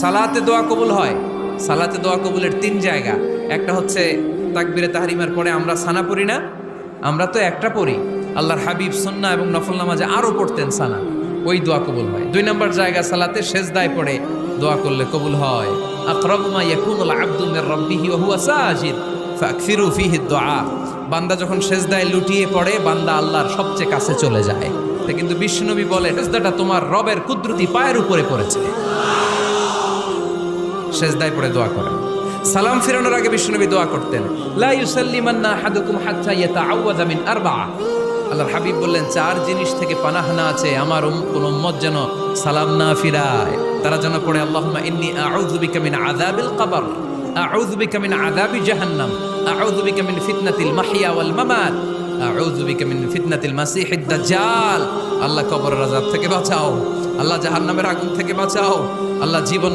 সালাতে দোয়া কবুল হয়। সালাতে দোয়া কবুলের 3 জায়গা। একটা হচ্ছে তাকবীরে তাহরিমার পরে আমরা সানা পড়ি না, আমরা তো একটা পড়ি। আল্লাহর হাবিব সুন্নাহ এবং নফল নামাজে আরো পড়তেন সানা, ওই দোয়া কবুল হয়। 2 নম্বর জায়গা সালাতে সেজদায় পড়ে দোয়া করলে কবুল হয়। আকরাবু মা ইয়াকুনুল আবদু মির রাব্বিহি ওয়া হুয়া সাজিদ ফাকসিরু ফিহি দুআ। বান্দা যখন সেজদায় লুটিয়ে পড়ে বান্দা আল্লাহর সবচেয়ে কাছে চলে যায়। কিন্তু বিশ্বনবী বলে সেজদাটা তোমার রবের কুদরতি পায়ের উপরে পড়েছে। সেজদায় পড়ে দোয়া করেন। সালাম ফিরানোর আগে বিশ্বনবী দোয়া করতেন, লা ইউসাল্লিমান্না আহাদুকুম হাত্তা ইয়াতাআওয়াযা মিন আরবা'a। আল্লাহর হাবিব বললেন 4 জিনিস থেকে পানাহানা আছে আমার কোন উম্মত যেন সালাম না ফিরায়। তারা যেন পড়ে আল্লাহুম্মা ইন্নী আউযু বিকা মিন আযাবিল কবর, আউযু বিকা মিন আযাবি জাহান্নাম, আউযু বিকা মিন ফিতনাতিল মাহইয়া ওয়াল মামাত, আউযু বিকা মিন ফিতনাতিল মাসিহিদ দাজ্জাল। আল্লাহ কবরের আযাব থেকে বাঁচাও, আল্লাহ জাহান্নামের আগুন থেকে বাঁচাও, আল্লাহ জীবন